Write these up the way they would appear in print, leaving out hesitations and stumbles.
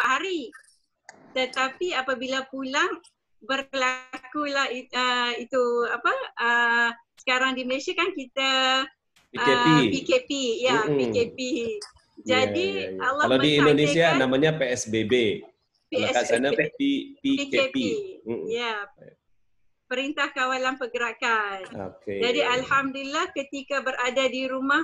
hari. Tetapi apabila pulang berlakulah itu apa sekarang di Malaysia kan kita PKP ya, PKP. Jadi Allah kalau di Indonesia mentakdirkan namanya PSBB. Kalau kat sana PKP. Ya. Perintah Kawalan Pergerakan. Okay. Jadi alhamdulillah ketika berada di rumah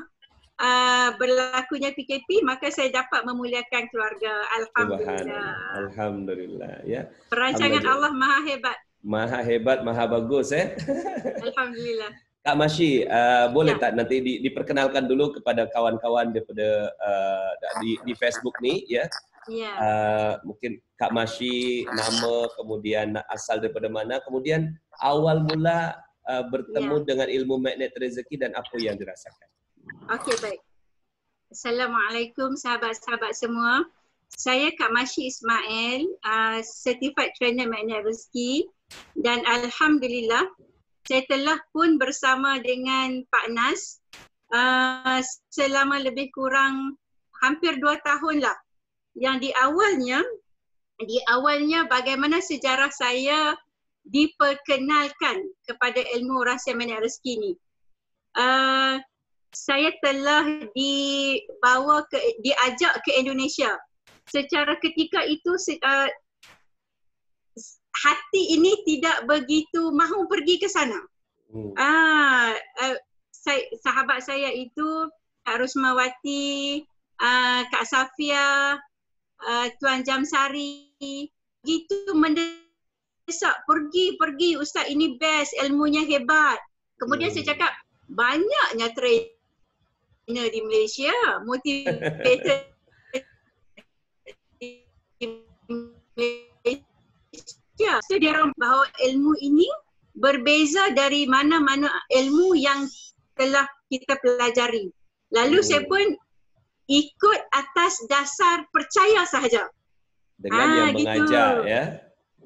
berlakunya PKP, maka saya dapat memuliakan keluarga. Alhamdulillah. Alhamdulillah ya. Perancangan Allah maha hebat. Maha hebat, maha bagus Alhamdulillah. Kak Masyi, boleh tak nanti diperkenalkan dulu kepada kawan-kawan daripada di Facebook ni ya. Mungkin Kak Masyi, nama, kemudian asal daripada mana, kemudian awal mula bertemu dengan ilmu magnet rezeki dan apa yang dirasakan. Okey, baik. Assalamualaikum sahabat-sahabat semua. Saya Kak Masyi Ismail, Certified Trainer Magnet Rezeki, dan alhamdulillah saya telah pun bersama dengan Pak Nas selama lebih kurang hampir 2 tahun lah. Yang di awalnya bagaimana sejarah saya diperkenalkan kepada ilmu rahsia magnet rezeki ni. Saya telah diajak ke Indonesia. Secara ketika itu hati ini tidak begitu mahu pergi ke sana. Sahabat saya itu Kak Rusmawati, Kak Safia, Tuan Jamsari, gitu mendesak, pergi Ustaz, ini best, ilmunya hebat. Kemudian saya cakap banyaknya trainer di Malaysia, motivator di Malaysia. So dia orang bahawa ilmu ini berbeza dari mana-mana ilmu yang telah kita pelajari. Lalu saya pun ikut atas dasar percaya sahaja. Dengan yang mengajar ya?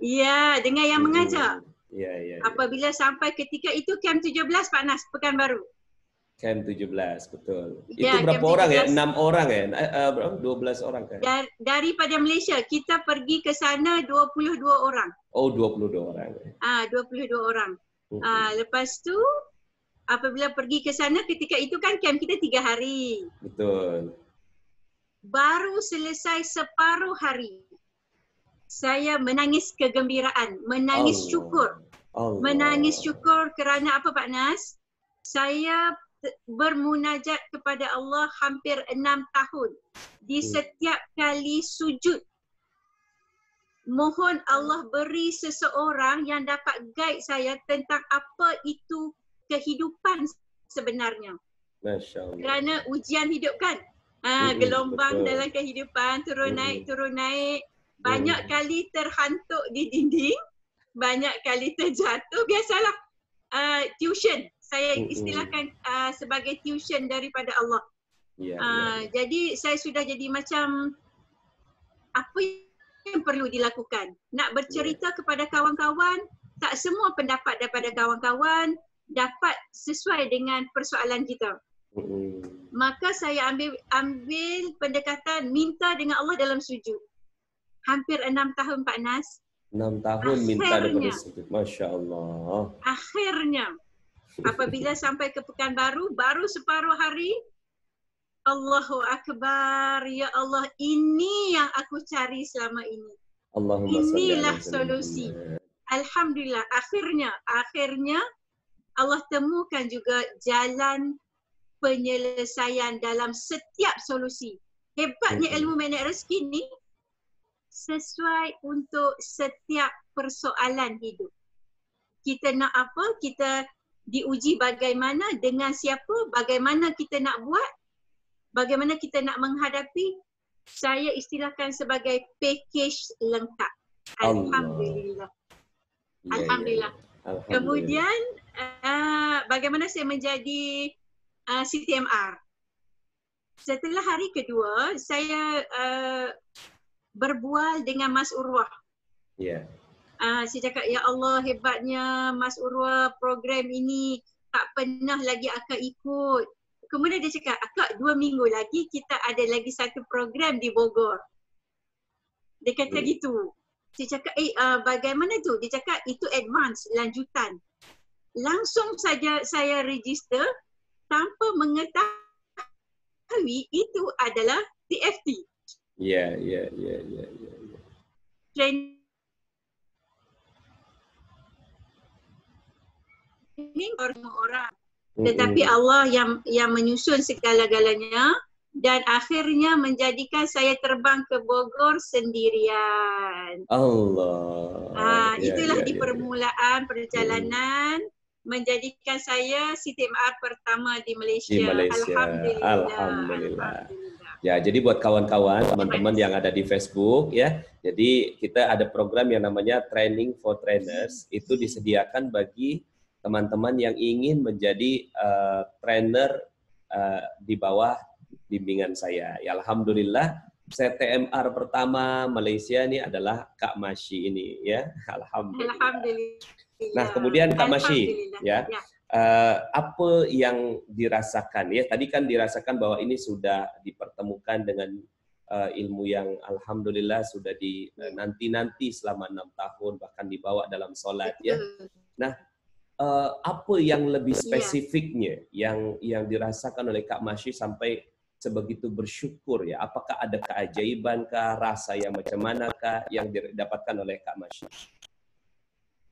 Ya, dengan yang mengajar. Ya. Apabila sampai ketika itu Camp 17 Pak Nas, Pekanbaru. Camp 17, betul. Ya, itu berapa orang ya? 6 orang ya? 12 orang kan? Daripada Malaysia, kita pergi ke sana 22 orang. Oh, 22 orang. 22 orang. Lepas tu, apabila pergi ke sana, ketika itu kan camp kita 3 hari. Betul. Baru selesai separuh hari, saya menangis kegembiraan, menangis syukur. Menangis syukur kerana apa Pak Nas? Saya bermunajat kepada Allah hampir 6 tahun. Di setiap kali sujud, mohon Allah beri seseorang yang dapat guide saya tentang apa itu kehidupan sebenarnya. Masya Allah. Kerana ujian hidup kan? Gelombang dalam kehidupan, turun naik. Banyak kali terhantuk di dinding, banyak kali terjatuh, biasalah. Tuition, saya istilahkan sebagai tuition daripada Allah. Jadi saya sudah jadi macam apa yang perlu dilakukan. Nak bercerita kepada kawan-kawan, tak semua pendapat daripada kawan-kawan dapat sesuai dengan persoalan kita. Maka saya ambil pendekatan minta dengan Allah dalam sujud. Hampir 6 tahun Pak Nas. 6 tahun minta daripada sujud. Masya Allah. Akhirnya, apabila sampai ke Pekanbaru, baru separuh hari, Allahu Akbar, ya Allah, ini yang aku cari selama ini. Inilah solusi. Alhamdulillah, akhirnya Allah temukan juga jalan penyelesaian dalam setiap solusi. Hebatnya ilmu magnet rezeki ni sesuai untuk setiap persoalan hidup. Kita nak apa, kita diuji bagaimana, dengan siapa, bagaimana kita nak buat, bagaimana kita nak menghadapi. Saya istilahkan sebagai package lengkap. Alhamdulillah. Alhamdulillah. Kemudian bagaimana saya menjadi CTMR. Setelah hari kedua, saya berbual dengan Mas Urwah. Saya cakap, ya Allah, hebatnya Mas Urwah, program ini tak pernah lagi akak ikut. Kemudian dia cakap, akak 2 minggu lagi kita ada lagi satu program di Bogor. Dia kata gitu. Saya cakap, bagaimana tu? Dia cakap, itu advance, lanjutan. Langsung saja saya register tanpa mengetahui itu adalah TFT. Ya. Training semua orang. Tetapi Allah yang menyusun segala-galanya dan akhirnya menjadikan saya terbang ke Bogor sendirian. Allah. Itulah di permulaan perjalanan menjadikan saya CTMR pertama di Malaysia. Alhamdulillah. Ya, jadi buat kawan-kawan, teman-teman yang ada di Facebook ya, jadi kita ada program yang namanya Training for Trainers, itu disediakan bagi teman-teman yang ingin menjadi trainer di bawah bimbingan saya. Ya, alhamdulillah CTMR pertama Malaysia ini adalah Kak Masyi ini ya. Alhamdulillah. Nah, kemudian Kak Masyi ya. Apa yang dirasakan ya? Tadi kan dirasakan bahwa ini sudah dipertemukan dengan ilmu yang alhamdulillah sudah dinanti-nanti selama 6 tahun bahkan dibawa dalam solat ya. Nah, apa yang lebih spesifiknya yang dirasakan oleh Kak Masyi sampai sebegitu bersyukur ya? Apakah ada keajaibankah, rasa yang macam manakah yang didapatkan oleh Kak Masyi?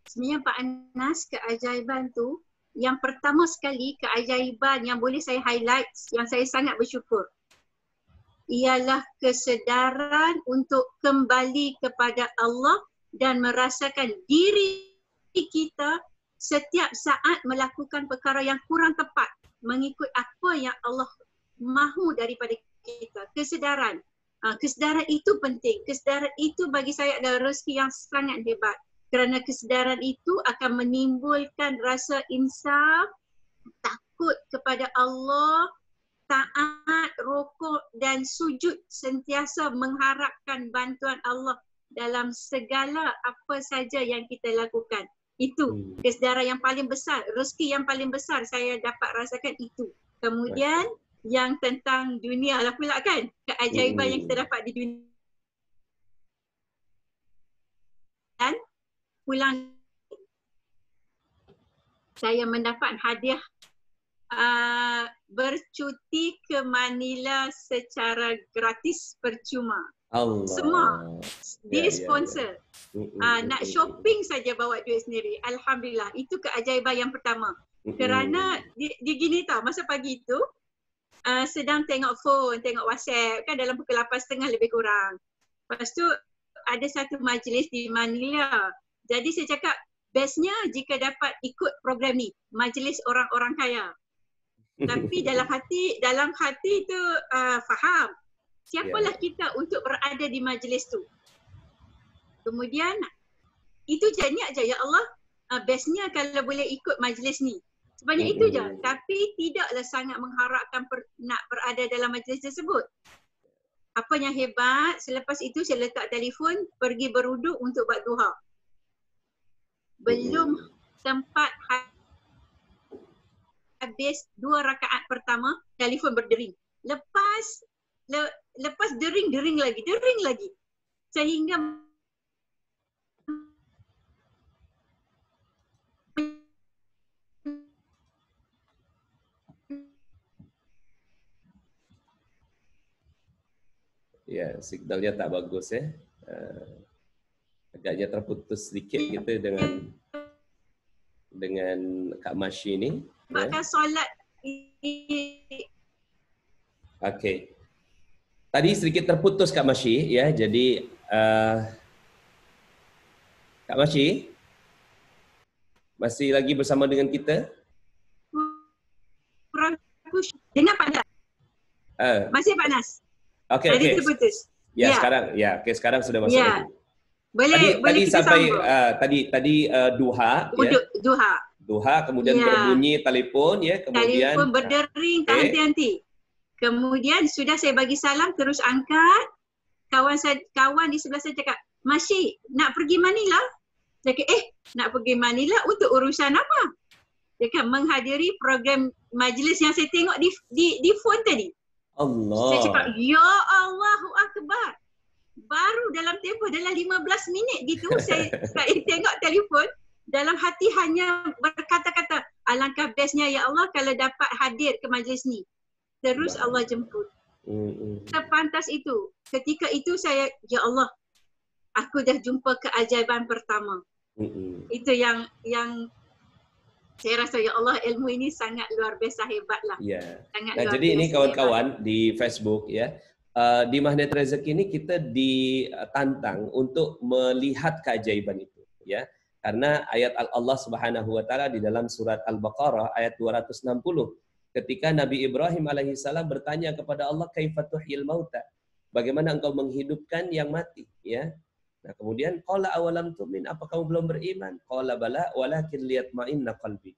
Sebenarnya Pak Anas, keajaiban tu yang pertama sekali, keajaiban yang boleh saya highlight yang saya sangat bersyukur ialah kesedaran untuk kembali kepada Allah dan merasakan diri kita setiap saat melakukan perkara yang kurang tepat mengikut apa yang Allah mahu daripada kita. Kesedaran. Kesedaran itu penting. Kesedaran itu bagi saya adalah rezeki yang sangat hebat. Kerana kesedaran itu akan menimbulkan rasa insaf, takut kepada Allah, taat, rukuk dan sujud, sentiasa mengharapkan bantuan Allah dalam segala apa saja yang kita lakukan. Itu kesedaran yang paling besar, rezeki yang paling besar saya dapat rasakan itu. Kemudian yang tentang dunia lah pula kan, keajaiban yang kita dapat di dunia. Dan pulang saya mendapat hadiah bercuti ke Manila secara gratis percuma. Allah. Semua dia sponsor. Nak shopping saja bawa duit sendiri. Alhamdulillah. Itu keajaiban yang pertama. Kerana dia gini tau, masa pagi itu sedang tengok phone, tengok WhatsApp kan dalam pukul 8.30 lebih kurang. Lepas tu ada satu majlis di Manila. Jadi saya cakap bestnya jika dapat ikut program ni, majlis orang-orang kaya. Tapi dalam hati tu faham siapalah kita untuk berada di majlis tu. Kemudian itu je niat je, ya Allah, bestnya kalau boleh ikut majlis ni. Sebanyak itu je. Tapi tidaklah sangat mengharapkan nak berada dalam majlis tersebut. Apa yang hebat, selepas itu saya letak telefon, pergi berwuduk untuk buat duha. Belum sempat habis 2 rakaat pertama, telefon berdering. Lepas dering lagi. Sehingga ya, signalnya tak bagus ya. Agaknya terputus sedikit gitu dengan Kak Masyi ni. Bahkan solat. Okey. Tadi sedikit terputus Kak Masyi ya. Jadi Kak Masyi masih lagi bersama dengan kita? Dengar panas. Masih panas. Okey. Terputus. Ya, sekarang sekarang sudah masuk lagi. Boleh kita sampai sambung. tadi duha ya. Duha kemudian berbunyi telefon ya, kemudian telefon berdering tak henti-henti. Kemudian sudah saya bagi salam terus angkat. Kawan di sebelah saya cakap, "Masyi, nak pergi Manila?" Saya cakap, nak pergi Manila untuk urusan apa? Dia kata menghadiri program majlis yang saya tengok di phone tadi. Allah. Saya cakap, "Ya Allahu Akbar." baru dalam tempoh dalam 15 minit gitu saya tengok telefon, dalam hati hanya berkata-kata, alangkah bestnya ya Allah kalau dapat hadir ke majlis ni. Terus Allah jemput. Sepantas itu. Ketika itu saya, ya Allah, aku dah jumpa keajaiban pertama. Itu yang saya rasa, ya Allah, ilmu ini sangat luar biasa hebatlah. Ya. Nah, jadi ini kawan-kawan di Facebook ya, di Magnet Rezeki ini kita ditantang untuk melihat keajaiban itu ya. Karena ayat Allah Subhanahu wa taala di dalam surat Al-Baqarah ayat 260 ketika Nabi Ibrahim alaihissalam bertanya kepada Allah, kaifa tuhyil mauta? Bagaimana engkau menghidupkan yang mati ya? Nah, kemudian qala awalam tu'min, apa kamu belum beriman? Qala bala walakin liyatma'inna qalbi.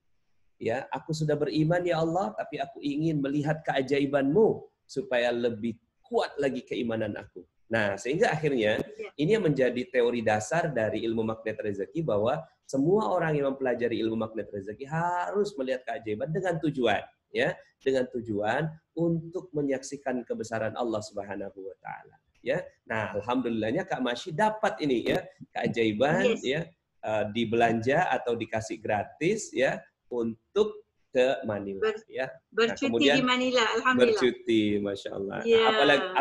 Ya, aku sudah beriman ya Allah, tapi aku ingin melihat keajaiban-Mu supaya lebih kuat lagi keimanan aku. Nah, sehingga akhirnya ini yang menjadi teori dasar dari ilmu magnet rezeki, bahwa semua orang yang mempelajari ilmu magnet rezeki harus melihat keajaiban dengan tujuan, ya, dengan tujuan untuk menyaksikan kebesaran Allah Subhanahu wa taala, ya. Nah, alhamdulillahnya Kak Masyi dapat ini ya, keajaiban ya, dibelanja atau dikasih gratis ya untuk ke Manila ya. Bercuti di Manila, alhamdulillah. Bercuti, masya Allah. Ya.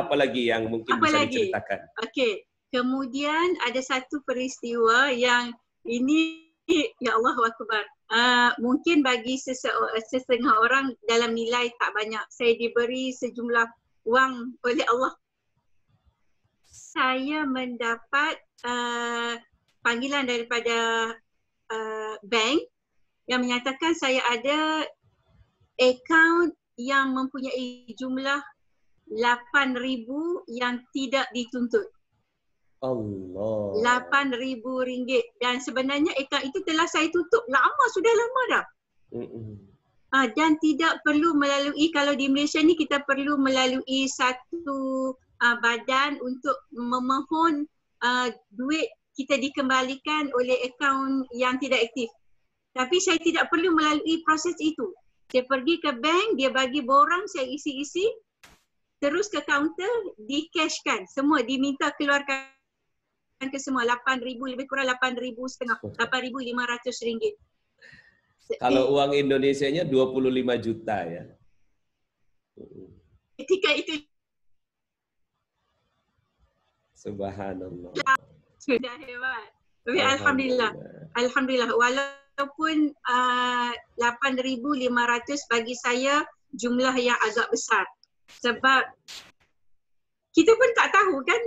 Apalagi yang mungkin bisa diceritakan? Okey, kemudian ada satu peristiwa yang ini, ya Allahu Akbar. Mungkin bagi setengah orang dalam nilai tak banyak. Saya diberi sejumlah wang oleh Allah. Saya mendapat panggilan daripada bank yang menyatakan saya ada akaun yang mempunyai jumlah 8,000 yang tidak dituntut. Allah. 8,000 ringgit. Dan sebenarnya akaun itu telah saya tutup lama, sudah lama dah. Dan tidak perlu melalui, kalau di Malaysia ni kita perlu melalui satu badan untuk memohon duit kita dikembalikan oleh akaun yang tidak aktif. Tapi saya tidak perlu melalui proses itu. Saya pergi ke bank, dia bagi borang, saya isi-isi, terus ke kaunter, di-cashkan. Semua diminta keluarkan ke semua. 8,000, lebih kurang 8,500, 8,500 ringgit. Kalau uang Indonesianya 25 juta ya. Ketika itu. Subhanallah. Sudah hebat. Tapi alhamdulillah. Alhamdulillah. Walaupun 8,500 bagi saya jumlah yang agak besar. Sebab kita pun tak tahu kan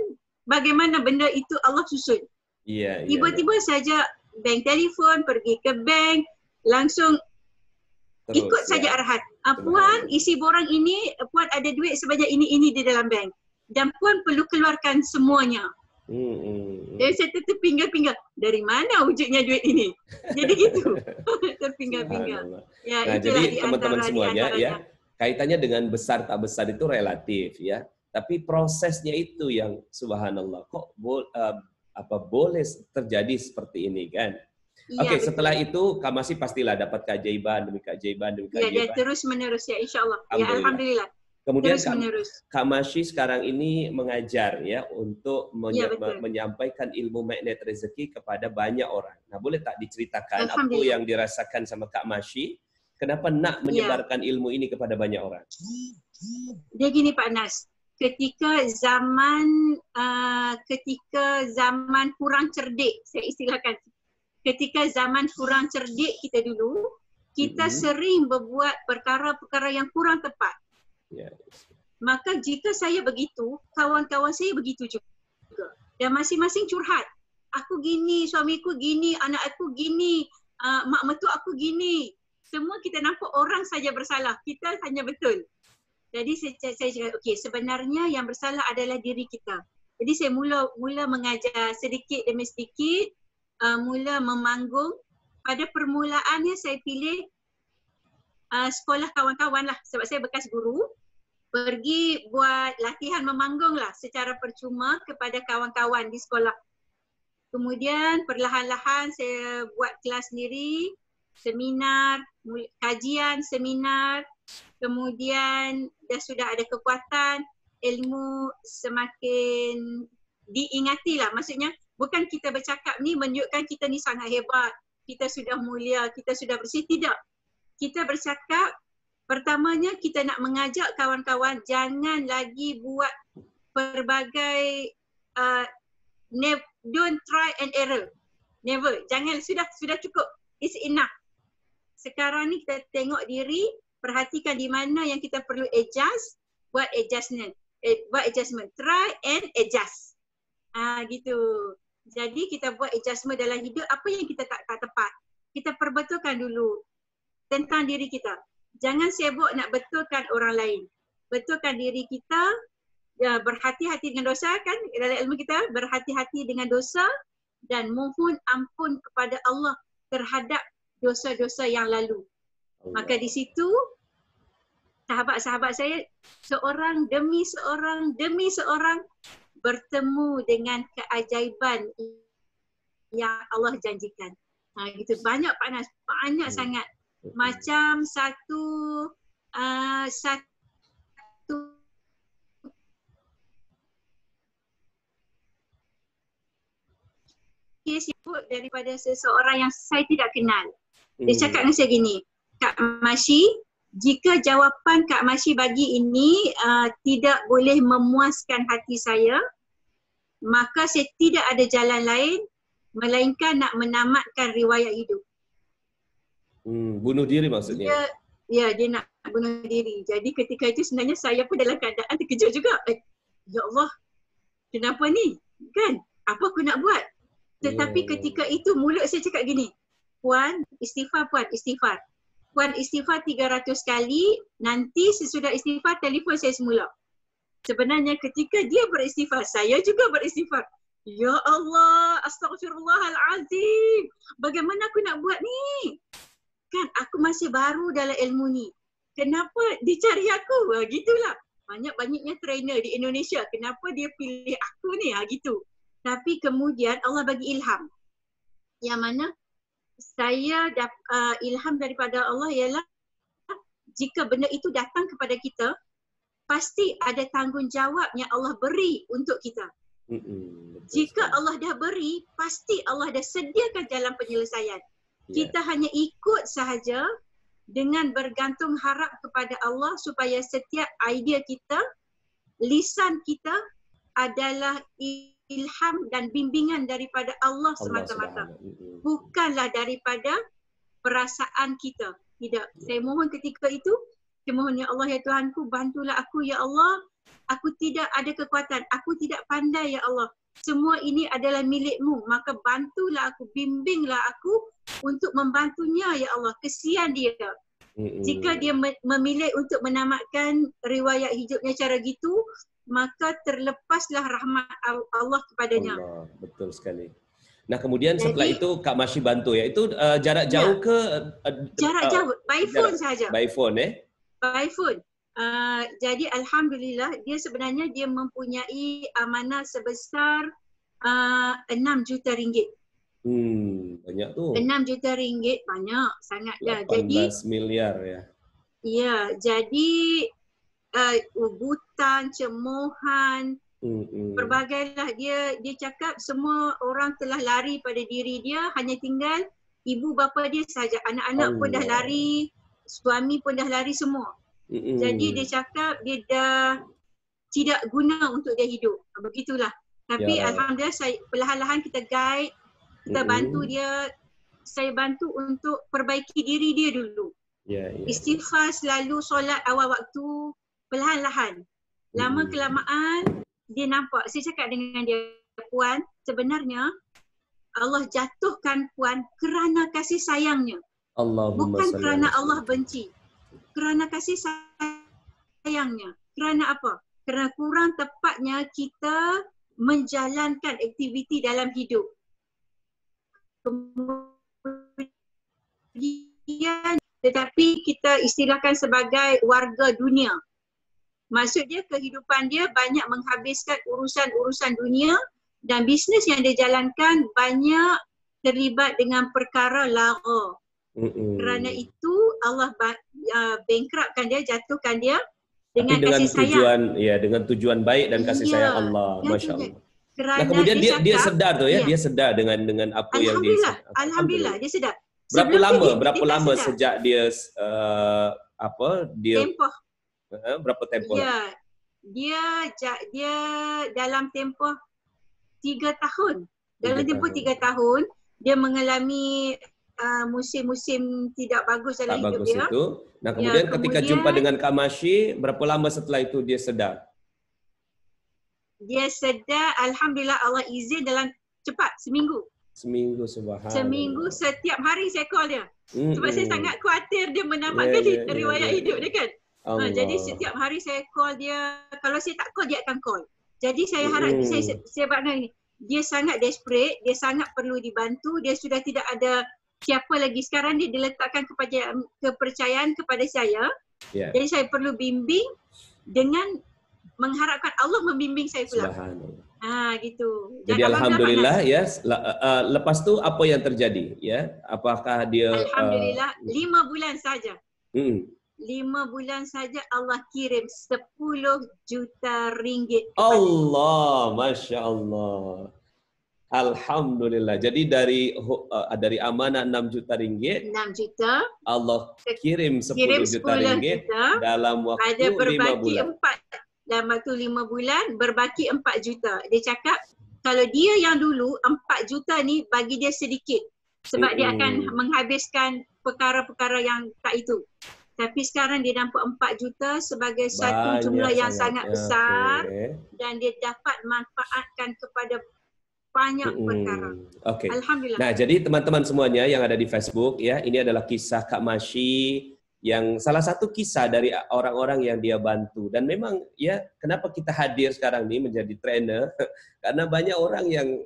bagaimana benda itu Allah susun. Iya. Tiba-tiba saja bank telefon, pergi ke bank, langsung terus, ikut saja arahan. Puan isi borang ini, Puan ada duit sebanyak ini di dalam bank. Dan Puan perlu keluarkan semuanya. Dan saya terpinggal-pinggal. Dari mana wujudnya duit ini? Jadi gitu. Terpinggal-pinggal. Ya, nah, jadi teman-teman semuanya ya, kaitannya dengan besar tak besar itu relatif ya. Tapi prosesnya itu yang subhanallah. Kok boleh terjadi seperti ini kan? Ya, Oke, setelah itu Kak Masyi pastilah dapat keajaiban demi keajaiban demi keajaiban. Ya, terus menerus ya insyaallah. Ya alhamdulillah. Kemudian Kak Masyi sekarang ini mengajar ya untuk menyampaikan ilmu magnet rezeki kepada banyak orang. Nah, boleh tak diceritakan apa yang dirasakan sama Kak Masyi? Kenapa nak menyebarkan ilmu ini kepada banyak orang? Dia gini Pak Nas, ketika zaman kurang cerdik, saya istilahkan. Ketika zaman kurang cerdik kita dulu, kita sering berbuat perkara-perkara yang kurang tepat. Maka jika saya begitu, kawan-kawan saya begitu juga. Dan masing-masing curhat. Aku gini, suamiku gini, anak aku gini, mak mertua aku gini. Semua kita nampak orang saja bersalah. Kita hanya betul. Jadi saya cakap, okey, sebenarnya yang bersalah adalah diri kita. Jadi saya mula mengajar sedikit demi sedikit, mula memanggung. Pada permulaannya saya pilih sekolah kawan-kawan lah. Sebab saya bekas guru. Pergi buat latihan memanggung lah secara percuma kepada kawan-kawan di sekolah. Kemudian perlahan-lahan saya buat kelas sendiri, seminar, kajian seminar. Kemudian dah sudah ada kekuatan, ilmu semakin diingatilah. Maksudnya bukan kita bercakap ni menunjukkan kita ni sangat hebat, kita sudah mulia, kita sudah bersih. Tidak. Kita bercakap, pertamanya kita nak mengajak kawan-kawan jangan lagi buat pelbagai don't try and error. Never. Jangan, sudah cukup. It's enough. Sekarang ni kita tengok diri, perhatikan di mana yang kita perlu adjust, buat adjustment. Try and adjust. Gitu. Jadi kita buat adjustment dalam hidup, apa yang kita tak tepat, kita perbetulkan dulu tentang diri kita. Jangan sibuk nak betulkan orang lain. Betulkan diri kita, ya, berhati-hati dengan dosa kan, dalam ilmu kita berhati-hati dengan dosa dan mohon ampun kepada Allah terhadap dosa-dosa yang lalu. Maka di situ sahabat-sahabat saya seorang demi seorang bertemu dengan keajaiban yang Allah janjikan. Gitu, banyak panas, banyak sangat. Macam satu kes daripada seseorang yang saya tidak kenal. Dia cakap dengan saya gini, Kak Masyi, jika jawapan Kak Masyi bagi ini tidak boleh memuaskan hati saya, maka saya tidak ada jalan lain melainkan nak menamatkan riwayat hidup. Bunuh diri maksudnya? Ya, dia nak bunuh diri. Jadi ketika itu sebenarnya saya pun dalam keadaan terkejut juga. Ya Allah, kenapa ni? Kan? Apa aku nak buat? Tetapi ketika itu mulut saya cakap gini, Puan, istighfar Puan, istighfar. Puan istighfar 300 kali, nanti sesudah istighfar telefon saya semula. Sebenarnya ketika dia beristighfar, saya juga beristighfar. Ya Allah, astagfirullahalazim. Bagaimana aku nak buat ni? Kan aku masih baru dalam ilmu ni. Kenapa dicari aku? Gitulah. Banyak-banyaknya trainer di Indonesia. Kenapa dia pilih aku ni? Gitu. Tapi kemudian Allah bagi ilham. Yang mana saya ilham daripada Allah ialah jika benda itu datang kepada kita, pasti ada tanggungjawab yang Allah beri untuk kita. Jika Allah dah beri, pasti Allah dah sediakan jalan penyelesaian. Kita hanya ikut sahaja dengan bergantung harap kepada Allah supaya setiap idea kita, lisan kita adalah ilham dan bimbingan daripada Allah semata-mata. Bukanlah daripada perasaan kita. Tidak. Saya mohon ketika itu, saya mohon ya Allah, ya Tuhanku, bantulah aku ya Allah. Aku tidak ada kekuatan, aku tidak pandai ya Allah. Semua ini adalah milikmu, maka bantulah aku, bimbinglah aku untuk membantunya ya Allah. Kesian dia. Jika dia memilih untuk menamatkan riwayat hidupnya cara gitu, maka terlepaslah rahmat Allah kepadanya. Allah, betul sekali. Nah kemudian setelah itu Kak Masyi bantu ya, itu jarak jauh ke? Jarak jauh, by phone saja. By phone By phone. Jadi alhamdulillah dia sebenarnya dia mempunyai amanah sebesar 6 juta ringgit. Banyak tu. 6 juta ringgit banyak sangat dah. 18 Jadi miliar ya. Ya, jadi ubutan, cemohan, perbagailah dia cakap semua orang telah lari pada diri dia, hanya tinggal ibu bapa dia saja. Anak-anak pun dah lari, suami pun dah lari semua. Jadi dia cakap dia dah tidak guna untuk dia hidup. Begitulah. Tapi alhamdulillah saya perlahan-lahan kita guide, kita bantu dia. Saya bantu untuk perbaiki diri dia dulu. Istighfar selalu, solat awal waktu, perlahan-lahan. Lama kelamaan dia nampak. Saya cakap dengan dia, Puan, sebenarnya Allah jatuhkan Puan kerana kasih sayangnya. Bukan kerana Allah benci. Kerana kasih sayangnya. Kerana apa? Kerana kurang tepatnya kita menjalankan aktiviti dalam hidup. Kemudian tetapi kita istilahkan sebagai warga dunia. Maksud dia kehidupan dia banyak menghabiskan urusan-urusan dunia dan bisnes yang dia jalankan banyak terlibat dengan perkara lara. Kerana itu Allah bankruptkan dia, jatuhkan dia dengan kasih sayang. Dengan tujuan baik dan kasih sayang Allah. Masya Allah. Kerana kemudian dia cakap, sedar tu ya, dia sedar dengan apa yang dia. Alhamdulillah dia sedar. Berapa lama sejak dia tempoh. Berapa tempoh? Ya, dia dalam tempoh 3 tahun. Dalam tempoh 3 tahun dia mengalami musim-musim tidak bagus dalam hidup dia. Itu. Nah, kemudian ketika jumpa dengan Kak Masyi, berapa lama setelah itu dia sedar? Dia sedar, alhamdulillah Allah izin dalam cepat seminggu. Subhanallah. Seminggu setiap hari saya call dia. Sebab saya sangat khawatir dia menamatkan riwayat hidup dia kan. Jadi setiap hari saya call dia. Kalau saya tak call, dia akan call. Jadi saya harap saya makna ini. Dia sangat desperate, dia sangat perlu dibantu, dia sudah tidak ada siapa lagi. Sekarang dia diletakkan kepercayaan kepada saya. Jadi saya perlu bimbing dengan mengharapkan Allah membimbing saya pula. Gitu. Jadi alhamdulillah ya. Lepas tu apa yang terjadi ya? Apakah dia alhamdulillah 5 bulan saja. 5 bulan saja Allah kirim 10 juta ringgit. Allah, Masya Allah. Alhamdulillah. Jadi dari amanah 6 juta ringgit, 6 juta Allah kirim 10 juta ringgit dalam waktu 5 bulan. Dalam waktu 5 bulan berbaki 4 juta. Dia cakap kalau dia yang dulu 4 juta ni bagi dia sedikit sebab dia akan menghabiskan perkara-perkara yang tak itu. Tapi sekarang dia dapat 4 juta sebagai satu jumlah yang sangat besar dan dia dapat manfaatkan kepada banyak perkara. Alhamdulillah. Nah, jadi teman-teman semuanya yang ada di Facebook ya, ini adalah kisah Kak Masyi yang salah satu kisah dari orang-orang yang dia bantu. Dan memang ya, kenapa kita hadir sekarang ini menjadi trainer? Karena banyak orang yang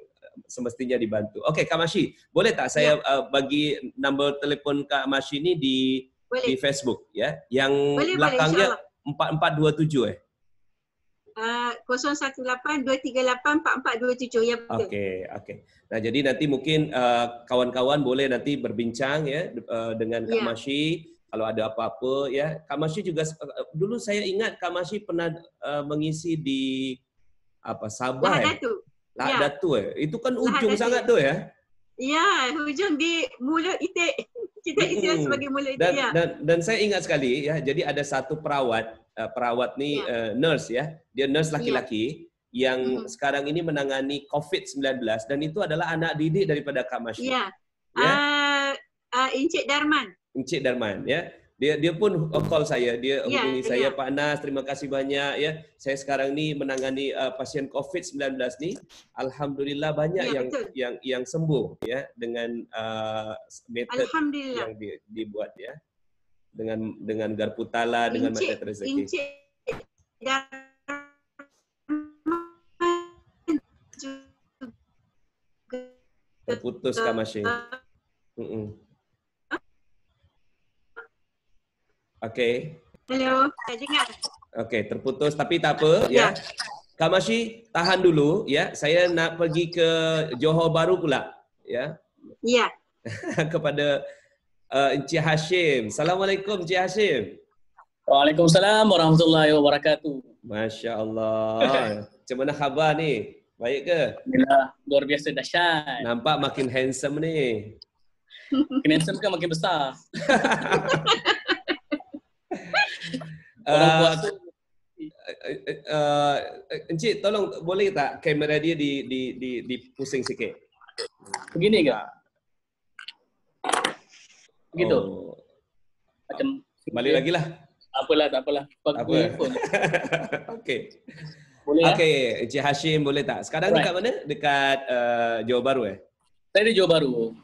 semestinya dibantu. Oke, Kak Masyi, boleh tak saya bagi nombor telefon Kak Masyi ini di Facebook ya, yang belakangnya 4427 018-238-4427 ya betul. Oke. Nah, jadi nanti mungkin kawan-kawan boleh nanti berbincang ya dengan Kak Masyi kalau ada apa-apa ya. Kak Masyi juga dulu saya ingat Kak Masyi pernah mengisi di Sabah Lahad Datu itu kan ujung sangat tu ya. Ya, hujung di Mulut Itik. Kita istilah sebagai Mulut Itik ya. Dan saya ingat sekali ya, jadi ada satu perawat ni nurse ya. Dia nurse laki-laki yang sekarang ini menangani COVID-19 dan itu adalah anak didik daripada Kak Masyi. Ya. Encik Darman. Encik Darman ya. Dia pun call saya, dia hubungi saya, Pak Nas, terima kasih banyak ya. Saya sekarang ni menangani pasien COVID-19 ni. Alhamdulillah banyak yang sembuh ya dengan metod yang dibuat ya. Dengan garpu tala, dengan metode rezeki. Terputus Kak Masyi. Okey. Halo, saya dengar. Okey, terputus tapi tak apa ya. Kak Masyi tahan dulu ya. Saya nak pergi ke Johor Bahru pula ya. Ya. Kepada Encik Hashim. Assalamualaikum Encik Hashim. Waalaikumsalam warahmatullahi wabarakatuh. Masya Allah. Macam mana khabar ni? Baik ke? Alhamdulillah, luar biasa dahsyat. Nampak makin handsome ni. Makin handsome kan makin besar. Encik, tolong boleh tak kamera dia dipusing sikit? Begini ke? Begitu. Macam balik lagi lah. Tak apalah. Okey. Boleh. Okey, Encik Hashim boleh tak? Sekarang dekat mana? Dekat Johor Bahru Saya di Johor Bahru.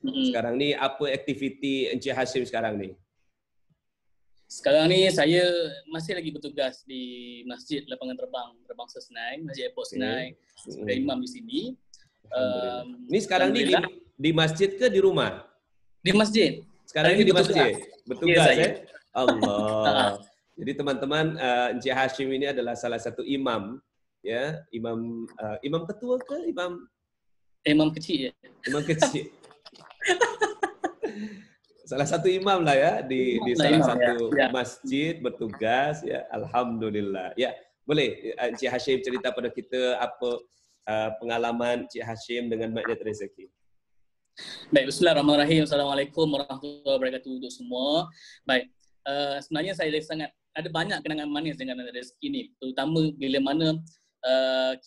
Sekarang ni apa aktiviti Encik Hashim sekarang ni? Sekarang ni saya masih lagi bertugas di Masjid Lapangan Terbang Senai, Masjid Airport Senai. Sebagai imam di sini. Ni sekarang ni di masjid ke di rumah? Di masjid. Sekarang ni di masjid. Bertugas Allah. Jadi teman-teman, Encik Hashim ini adalah salah satu imam ya, imam ketua ke imam kecil ya. Imam kecil. Salah satu imam lah ya di salah satu masjid bertugas ya. Alhamdulillah. Ya. Boleh Encik Hashim cerita pada kita apa pengalaman Encik Hashim dengan magnet rezeki. Baik, bismillahirrahmanirrahim. Assalamualaikum warahmatullahi wabarakatuh untuk semua. Baik, sebenarnya saya ada banyak kenangan manis dengan magnet rezeki ni, terutama bila mana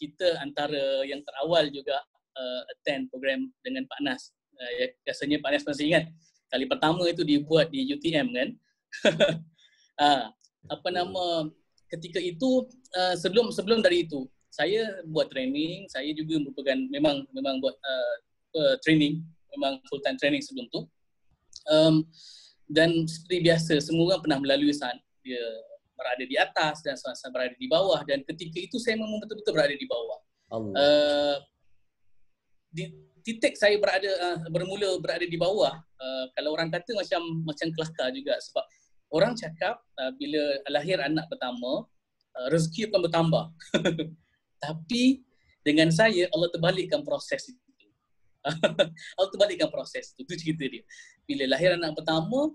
kita antara yang terawal juga attend program dengan Pak Nas. Biasanya Pak Nas masih ingat kali pertama itu dibuat di UTM kan. Ketika itu sebelum dari itu saya buat training, saya juga merupakan memang buat training, memang full time training sebelum tu. Dan seperti biasa semua orang pernah melalui saat dia berada di atas dan saat berada di bawah, dan ketika itu saya memang betul-betul berada di bawah. Di titik saya bermula berada di bawah, kalau orang kata macam kelakar juga, sebab orang cakap bila lahir anak pertama rezeki akan bertambah. Tapi dengan saya Allah terbalikkan proses itu. Allah terbalikkan proses itu. Itu cerita dia. Bila lahir anak pertama,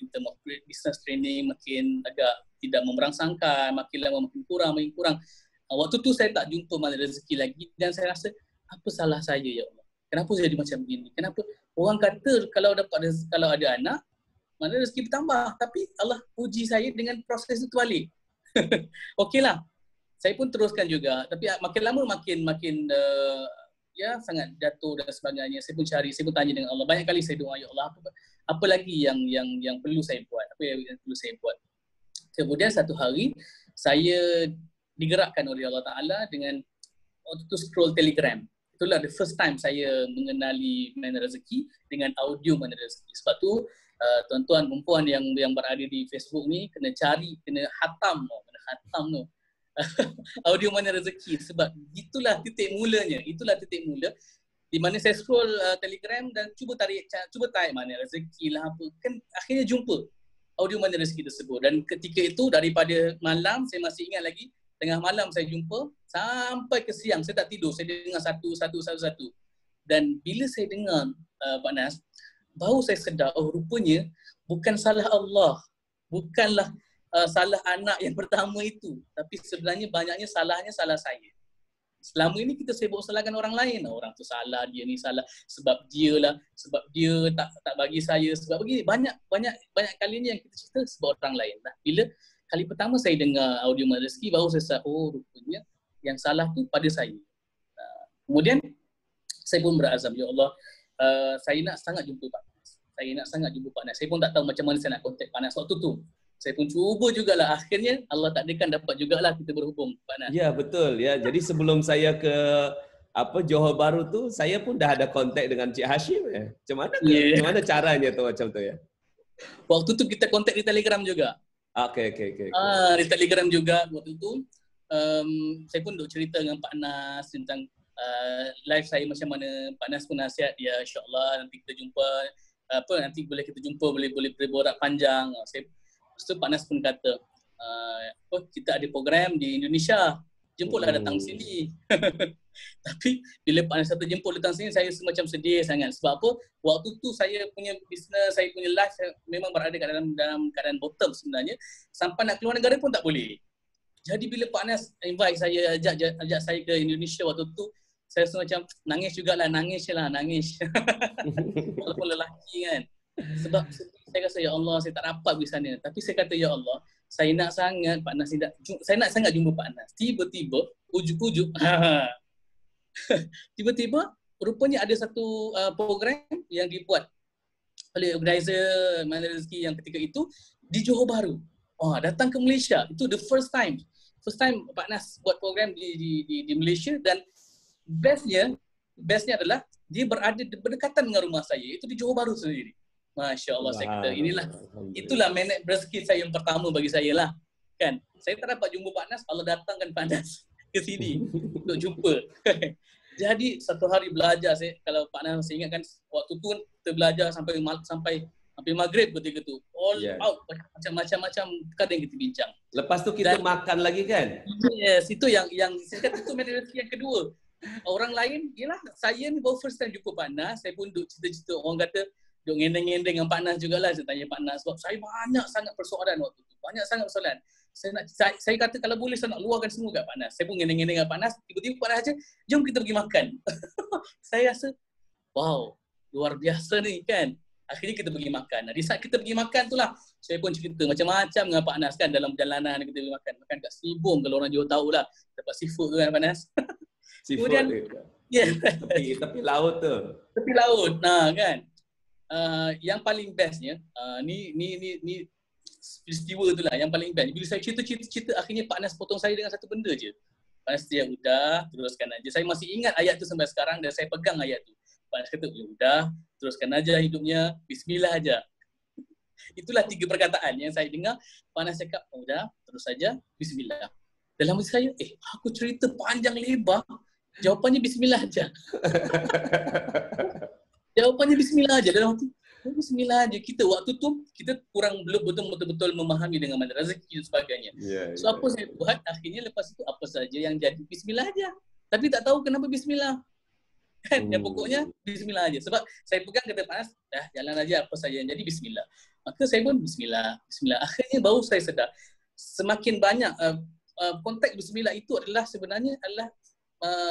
in term of business training makin agak tidak memberangsangkan, makin lama makin kurang. Waktu tu saya tak jumpa mana rezeki lagi, dan saya rasa apa salah saya ya Allah? Kenapa jadi macam begini? Kenapa orang kata kalau ada anak mana rezeki bertambah, tapi Allah uji saya dengan proses itu balik. Okeylah. Saya pun teruskan juga, tapi makin lama makin sangat jatuh dan sebagainya. Saya pun tanya dengan Allah. Banyak kali saya doa, ya Allah, apa lagi yang perlu saya buat? Apa yang perlu saya buat? Kemudian satu hari saya digerakkan oleh Allah Ta'ala dengan waktu itu scroll Telegram. Itulah the first time saya mengenali Mana Rezeki dengan audio Mana Rezeki. Sebab tu tuan-tuan perempuan yang berada di Facebook ni kena hatam tu. Audio Mana Rezeki, sebab itulah titik mulanya. Di mana saya scroll Telegram dan cuba tarik Mana Rezeki lah apa. Kan akhirnya jumpa audio Mana Rezeki tersebut. Dan ketika itu daripada malam, saya masih ingat lagi, tengah malam saya jumpa sampai ke siang saya tak tidur, saya dengar satu. Dan bila saya dengar Pak Nas, baru saya sedar, rupanya bukan salah Allah, bukanlah salah anak yang pertama itu, tapi sebenarnya banyaknya salahnya salah saya. Selama ini kita sibuk salahkan orang lain. Orang tu salah, dia ni salah sebab dia tak bagi saya, sebab begini. Banyak kalinya yang kita cerita sebab orang lain. Bila kali pertama saya dengar audio Mana Rezeki, baru saya sadar, rupanya yang salah tu pada saya. Kemudian saya pun berazam, ya Allah, saya nak sangat jumpa Pak Nas. Saya pun tak tahu macam mana saya nak kontak Pak Nas waktu tu. Saya pun cuba jugalah. Akhirnya Allah takdirkan dapat jugalah kita berhubung, Pak Nas. Ya, betul ya. Jadi sebelum saya ke Johor Bahru tu, saya pun dah ada kontak dengan Cik Hashim ya. Macam mana caranya tu macam tu ya? Waktu tu kita kontak di Telegram juga. Okay. Di Telegram juga waktu tu. Saya pun duk cerita dengan Pak Nas tentang live saya macam mana. Pak Nas pun nasihat, ya insyaAllah nanti kita jumpa, nanti boleh kita jumpa, boleh berborak panjang. Lepas tu Pak Nas pun kata, kita ada program di Indonesia, jemputlah datang sini. Tapi bila Pak Nas kata jemput datang sini, saya semacam sedih sangat. Sebab apa? Waktu tu saya punya bisnes, saya punya life, saya memang berada dalam keadaan bottom sebenarnya. Sampai nak keluar negara pun tak boleh. Jadi bila Pak Nas invite saya, ajak saya ke Indonesia waktu tu, saya semacam nangis jugalah, nangis. Walaupun lelaki kan. Sebab saya rasa, ya Allah, saya tak dapat pergi sana. Tapi saya kata, ya Allah, saya nak sangat Pak Nas, saya nak sangat jumpa Pak Nas. Tiba-tiba, ujuk-ujuk, tiba-tiba rupanya ada satu program yang dibuat oleh organizer Mana Rezeki yang ketika itu di Johor Bahru. Datang ke Malaysia. Itu the first time Pak Nas buat program di Malaysia, dan bestnya adalah dia berada berdekatan dengan rumah saya. Itu di Johor Bahru sendiri. Masya Allah, saya kata itulah magnet rezeki saya yang pertama bagi saya lah. Kan? Saya tak dapat jumpa Pak Nas, Allah datangkan Pak Nas ke sini untuk jumpa. Jadi satu hari belajar kalau Pak Nas saya ingat kan, waktu tu kita belajar sampai maghrib ketika tu. Out macam-macam perkara yang kita bincang. Lepas tu kita makan lagi kan? Yes, itu yang saya kata itu magnet rezeki yang kedua. Orang lain, yelah, saya ni baru first time jumpa Pak Nas, saya pun duk cerita-cerita, orang kata duk ngendeng-ngendeng dengan Pak Nas jugalah. Saya tanya Pak Nas sebab saya banyak sangat persoalan waktu tu. Banyak sangat persoalan. Saya kata kalau boleh saya nak luahkan semua kat Pak Nas. Saya pun ngendeng-ngendeng dengan Pak Nas. Tiba-tiba Pak Nas aja, jom kita pergi makan. Saya rasa, wow, luar biasa ni kan. Akhirnya kita pergi makan. Di saat kita pergi makan tu lah, saya pun cerita macam-macam dengan Pak Nas kan dalam perjalanan kita pergi makan. Makan kat Sibung kalau orang Johor tahulah. Dapat seafood tu kan Pak Nas. Seafood tapi laut tu. Tepi laut. Nah kan. Yang paling bestnya, ni peristiwa tu lah yang paling best. Bila saya cerita akhirnya Pak Nas potong saya dengan satu benda je. Pak Nas dia udah, teruskan aja. Saya masih ingat ayat tu sampai sekarang dan saya pegang ayat tu. Pak Nas kata, udah, teruskan aja hidupnya, bismillah aja. Itulah 3 perkataan yang saya dengar. Pak Nas cakap, udah, terus saja, bismillah. Dalam hati saya, aku cerita panjang lebar, jawapannya bismillah aja. Jawapannya bismillah aja. Dalam hati, bismillah aja. Kita waktu tu, kita belum betul-betul memahami dengan mana rezeki dan sebagainya. So apa saya buat, akhirnya lepas itu apa saja yang jadi, bismillah aja. Tapi tak tahu kenapa bismillah. Kan yang pokoknya bismillah aja. Sebab saya pegang kata Pak Nas, dah jalan aja apa saja yang jadi bismillah. Maka saya pun bismillah. Akhirnya baru saya sedar semakin banyak konteks bismillah itu adalah sebenarnya adalah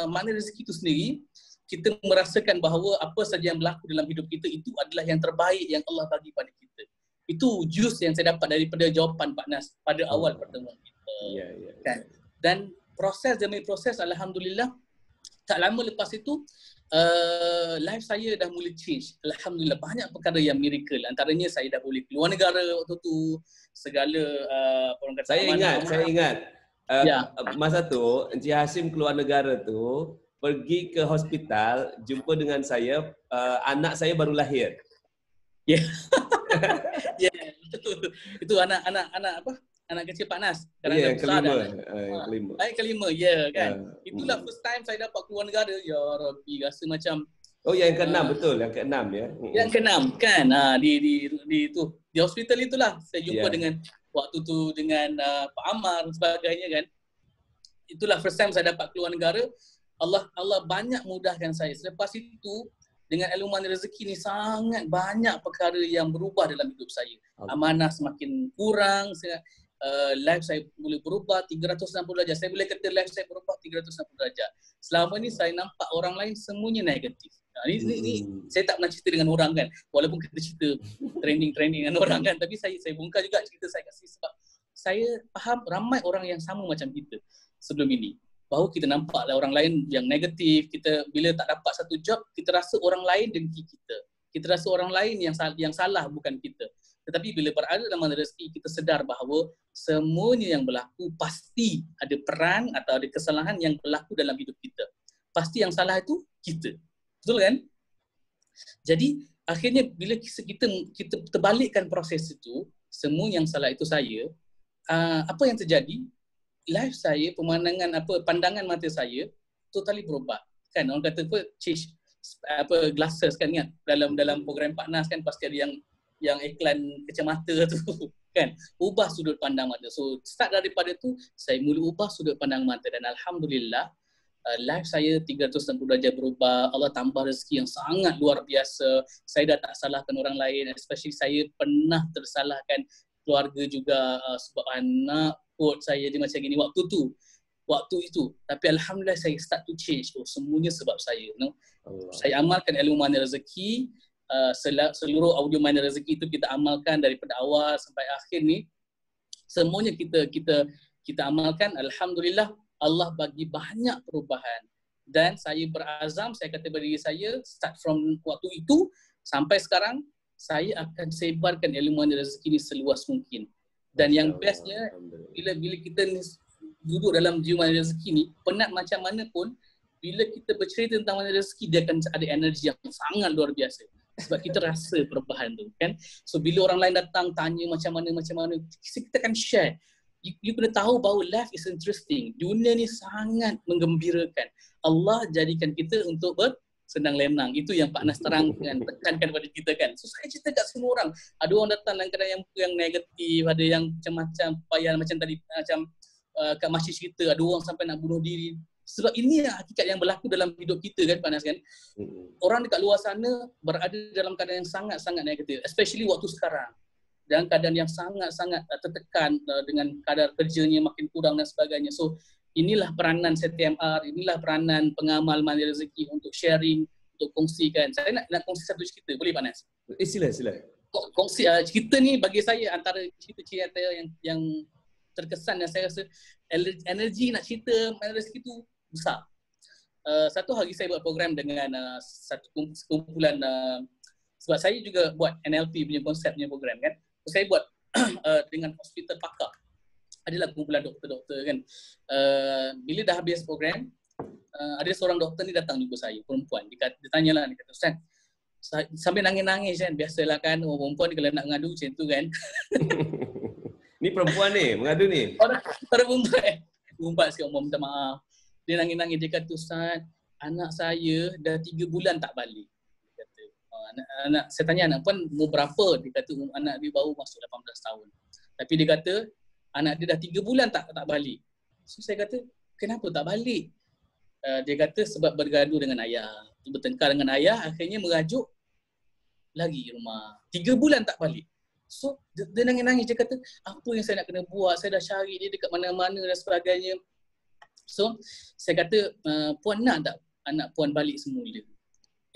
makna rezeki itu sendiri. Kita merasakan bahawa apa saja yang berlaku dalam hidup kita itu adalah yang terbaik yang Allah bagi pada kita. Itu jus yang saya dapat daripada jawapan Pak Nas pada awal pertemuan kita. Kan? Dan proses demi proses, alhamdulillah, tak lama lepas itu life saya dah mula change. Alhamdulillah, banyak perkara yang miracle. Antaranya saya dah boleh keluar negara waktu tu. Segala orang kata saya ingat masa tu Encik Hashim keluar negara tu pergi ke hospital jumpa dengan saya, anak saya baru lahir. Ya. Ya, itu anak apa? Anak kecil Pak Nas. Yang kelima. Kelima, ya kan. Itulah first time saya dapat keluar negara. Ya Rabbi, rasa macam yang ke-6 betul, yang ke-6 ya. Yang ke-6 kan. Di hospital itulah saya jumpa dengan waktu tu dengan Pak Amar dan sebagainya kan. Itulah first time saya dapat keluar negara. Allah banyak mudahkan saya. Selepas itu dengan ilmuwan rezeki ni sangat banyak perkara yang berubah dalam hidup saya. Amanah semakin kurang, life saya boleh berubah 360 darjah. Saya boleh kata life saya berubah 360 darjah. Selama ni saya nampak orang lain semuanya negatif. Ini saya tak pernah cerita dengan orang kan. Walaupun kita cerita training dengan orang kan, tapi saya bongkar juga cerita saya kat sini sebab saya faham ramai orang yang sama macam kita sebelum ini. Bahawa kita nampaklah orang lain yang negatif. Kita bila tak dapat satu job, kita rasa orang lain dengki kita. Kita rasa orang lain yang salah bukan kita. Tetapi bila berada dalam rezeki, kita sedar bahawa semuanya yang berlaku pasti ada peran atau ada kesalahan yang berlaku dalam hidup kita. Pasti yang salah itu kita. Betul kan? Jadi akhirnya bila kita terbalikkan proses itu, semua yang salah itu saya, apa yang terjadi? Life saya, pandangan mata saya totally berubah. Kan orang kata change glasses kan ingat dalam program Pak Nas kan pasti ada yang iklan kacamata tu kan, ubah sudut pandang mata. So start daripada tu saya mula ubah sudut pandang mata dan alhamdulillah life saya 360 darjah berubah. Allah tambah rezeki yang sangat luar biasa. Saya dah tak salahkan orang lain, especially saya pernah tersalahkan keluarga juga sebab anak quote saya dia macam gini waktu itu. Tapi alhamdulillah saya start to change. Semuanya sebab saya, saya amalkan ilmu mana rezeki. Seluruh audio mana rezeki itu kita amalkan daripada awal sampai akhir ni. Semuanya kita amalkan. Alhamdulillah Allah bagi banyak perubahan. Dan saya berazam, saya kata pada diri saya, start from waktu itu sampai sekarang, saya akan sebarkan ilmu mana rezeki ni seluas mungkin. Dan yang bestnya, bila kita duduk dalam jiwa mana rezeki ni, penat macam mana pun, bila kita bercerita tentang mana rezeki, dia akan ada energi yang sangat luar biasa. Sebab kita rasa perubahan tu kan. So bila orang lain datang tanya macam mana, kita akan share. You kena tahu bahawa life is interesting. Dunia ni sangat menggembirakan. Allah jadikan kita untuk bersenang lenang. Itu yang Pak Nas terangkan, tekankan pada kita kan. So saya cerita kat semua orang. Ada orang datang kadang-kadang yang negatif, ada yang macam-macam payah macam tadi, macam Kak Masih cerita, ada orang sampai nak bunuh diri. Sebab ini hakikat yang berlaku dalam hidup kita kan, Pak Nas kan. Orang dekat luar sana berada dalam keadaan yang sangat-sangat negatif, especially waktu sekarang. Dalam keadaan yang sangat-sangat tertekan dengan kadar kerjanya makin kurang dan sebagainya. So, inilah peranan CTMR, inilah peranan pengamal Mandi Rezeki untuk sharing, untuk kongsikan. Saya nak kongsi satu cerita, boleh Pak Nas? Sila. Kongsi cerita ni bagi saya antara cerita-cerita yang terkesan dan saya rasa energi nak cerita Mandi Rezeki tu besar. Satu hari saya buat program dengan satu kumpulan, sebab saya juga buat NLP punya konsep punya program kan. Saya buat dengan hospital pakar. Adalah kumpulan doktor-doktor kan. Bila dah habis program, ada seorang doktor ni datang jumpa saya, perempuan. Dia tanyalah, dia kata, Ustaz, sambil nangis-nangis kan, biasalah kan, orang perempuan kalau nak ngadu macam tu kan. Ni perempuan ni, mengadu ni? Orang perempuan sikit, minta maaf. Dia nangis-nangis, dia kata, Ustaz, anak saya dah 3 bulan tak balik. Dia kata, anak, saya tanya anak puan umur berapa? Dia kata anak dia baru masuk 18 tahun. Tapi dia kata, anak dia dah 3 bulan tak balik. So saya kata, kenapa tak balik? Dia kata sebab bergaduh dengan ayah. Bertengkar dengan ayah, akhirnya merajuk lagi rumah. 3 bulan tak balik. So dia nangis-nangis, dia kata, apa yang saya nak kena buat? Saya dah cari dia dekat mana-mana dan sebagainya. So, saya kata, puan nak tak anak puan balik semula?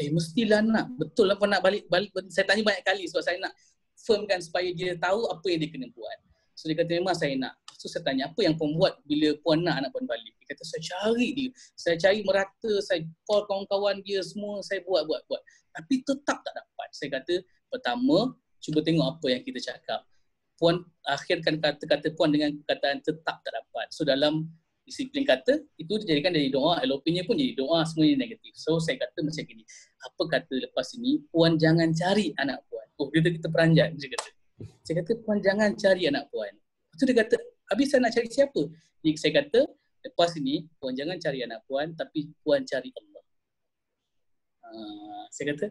Mestilah nak. Betul lah puan nak balik. Saya tanya banyak kali sebab saya nak firmkan supaya dia tahu apa yang dia kena buat. So, dia kata, memang saya nak. So, saya tanya, apa yang puan buat bila puan nak anak puan balik? Dia kata, saya cari dia. Saya cari merata, saya call kawan-kawan dia semua, saya buat. Tapi tetap tak dapat. Saya kata, pertama, cuba tengok apa yang kita cakap. Puan akhirkan kata-kata puan dengan perkataan tetap tak dapat. So, dalam disiplin kata, itu dijadikan dari doa, LOP-nya pun jadi doa, semuanya negatif. So, saya kata macam gini, apa kata lepas ini, puan jangan cari anak puan. Kita peranjat, dia kata. Saya kata, puan jangan cari anak puan. Lepas tu dia kata, habis saya nak cari siapa? Jadi saya kata, lepas ini, puan jangan cari anak puan, tapi puan cari Allah. Saya kata,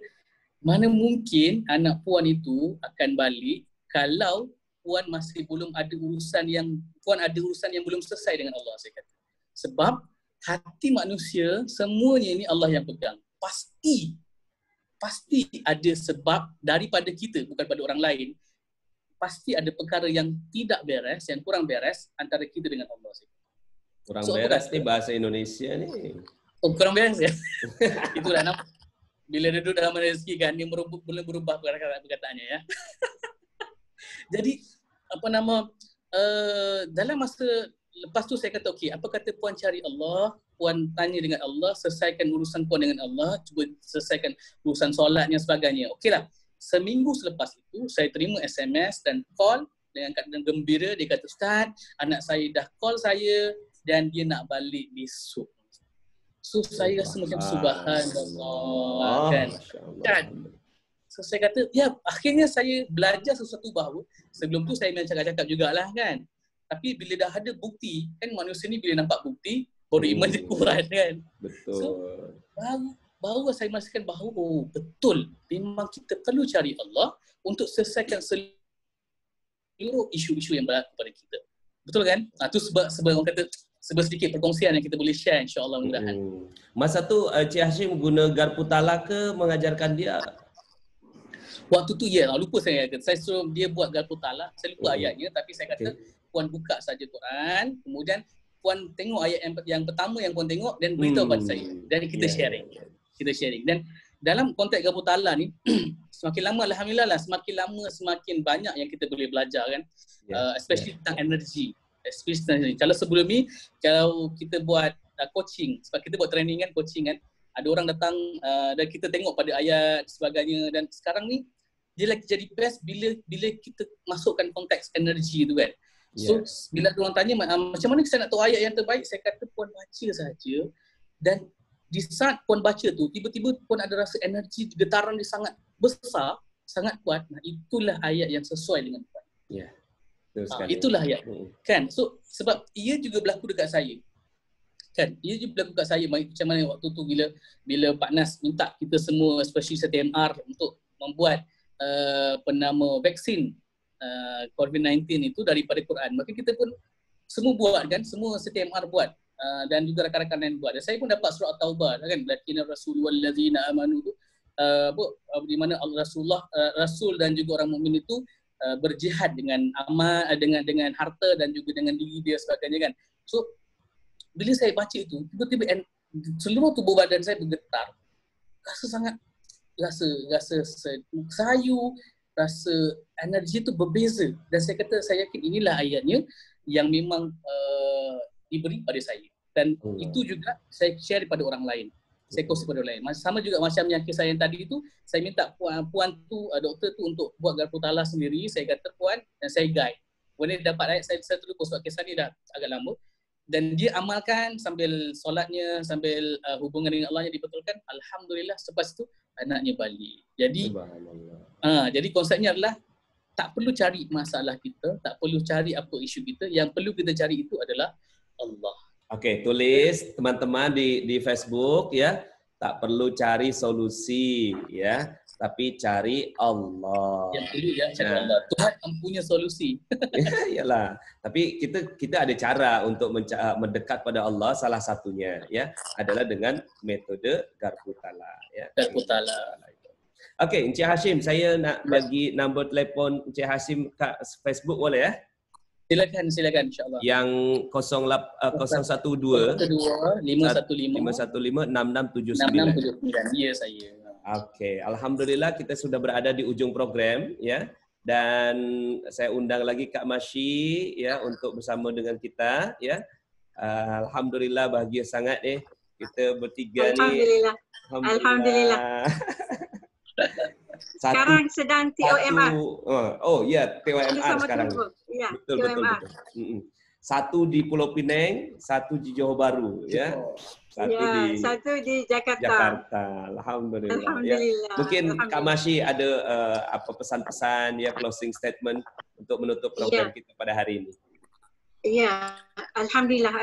mana mungkin anak puan itu akan balik kalau puan masih belum ada urusan yang belum selesai dengan Allah, saya kata. Sebab hati manusia semuanya ini Allah yang pegang. Pasti ada sebab daripada kita, bukan pada orang lain. Pasti ada perkara yang tidak beres, yang kurang beres antara kita dengan Allah. Kurang beres ni bahasa Indonesia ni. Kurang beres ya. Itulah nama. Bila duduk dalam rezeki kan, dia boleh berubah perkataannya ya. Jadi dalam masa lepas tu saya kata, okey, apa kata puan cari Allah, puan tanya dengan Allah, selesaikan urusan puan dengan Allah, cuba selesaikan urusan solatnya sebagainya. Okeylah. Seminggu selepas itu saya terima SMS dan call dengan keadaan gembira. Dia kata, Ustaz, anak saya dah call saya dan dia nak balik besok. So saya rasa macam subhanallah kan. So saya kata, ya akhirnya saya belajar sesuatu baru. Sebelum tu saya memang cakap-cakap jugalah kan. Tapi bila dah ada bukti, kan manusia ni bila nampak bukti, baru iman dia kuat kan. Betul. So baru saya merasakan bahawa betul, memang kita perlu cari Allah untuk selesaikan seluruh isu-isu yang berlaku pada kita. Betul kan? Itu sebab orang kata, sebab sedikit perkongsian yang kita boleh share, insya-Allah mudah-mudahan. Masa tu Cik Hashim guna garpu tala ke mengajarkan dia? Waktu tu ya, lupa saya kata. Saya suruh dia buat garpu tala. Saya lupa ayatnya, tapi saya kata puan buka saja Quran, kemudian puan tengok ayat yang pertama yang puan tengok dan beritahu pada saya. Dan kita sharing. Kita sharing. Dan dalam konteks garpu tala ni, semakin lama alhamdulillah lah, semakin lama semakin banyak yang kita boleh belajar kan. Especially tentang energi. Kalau sebelum ni, kalau kita buat coaching, sebab kita buat training kan, coaching kan, ada orang datang dan kita tengok pada ayat sebagainya, dan sekarang ni dia lagi jadi best bila kita masukkan konteks energi tu kan. So bila orang tanya macam mana saya nak tahu ayat yang terbaik, saya kata puan baca saja, dan di saat puan baca tu tiba-tiba puan ada rasa energi, getaran dia sangat besar, sangat kuat. Nah, itulah ayat yang sesuai dengan puan. Itulah ayat. Kan? So sebab ia juga berlaku dekat saya. Kan? Ia juga berlaku dekat saya macam mana waktu tu bila Pak Nas minta kita semua, especially CTMR, untuk membuat penama vaksin COVID-19 itu daripada Quran. Maka kita pun semua buat kan, semua CTMR buat dan juga rakan-rakan lain buat. Dan saya pun dapat surah At-Taubah kan, lakinna rasul wallazina amanu tu di mana Rasulullah Rasul dan juga orang mukmin itu berjihad dengan amal, dengan harta dan juga dengan diri dia sebagainya kan. So bila saya baca itu, tiba-tiba seluruh tubuh badan saya bergetar. Rasa sayu, rasa energi itu berbeza. Dan saya yakin inilah ayatnya yang memang diberi pada saya. Dan itu juga saya share kepada orang lain. Saya kongsi kepada orang lain. Sama juga macam yang kisah yang tadi itu, saya minta puan tu, doktor tu untuk buat garpu tala sendiri. Saya kata puan dan saya guide. Boleh dapat ayat, saya terus sebab kisah ni dah agak lama. Dan dia amalkan sambil solatnya, sambil hubungan dengan Allahnya dibetulkan. Alhamdulillah, selepas itu anaknya balik. Jadi jadi konsepnya adalah tak perlu cari masalah kita, tak perlu cari apa isu kita. Yang perlu kita cari itu adalah Allah. Okey, tulis teman-teman di Facebook ya. Tak perlu cari solusi ya, tapi cari Allah. Yang perlu ya cari Allah. Tuhan mempunyai solusi. Iyalah. Tapi kita ada cara untuk mendekat pada Allah. Salah satunya ya adalah dengan metode garpu tala ya. Garpu tala. Okey, Encik Hashim, saya nak bagi nombor telefon Encik Hashim kat Facebook boleh ya? Silakan insya-Allah. Yang 012 515 6679. Ya saya. Okey, alhamdulillah kita sudah berada di ujung program ya. Dan saya undang lagi Kak Masyi ya untuk bersama dengan kita ya. Alhamdulillah bahagia sangat kita bertiga ni. Alhamdulillah. Sekarang sedang TOMR. TOMR sekarang. Ya, betul. Satu di Pulau Pinang, satu di Johor Bahru ya. Satu di Jakarta. Alhamdulillah. Ya. Mungkin Kak Masyi ada apa pesan-pesan ya, closing statement untuk menutup program kita pada hari ini. Ya, alhamdulillah.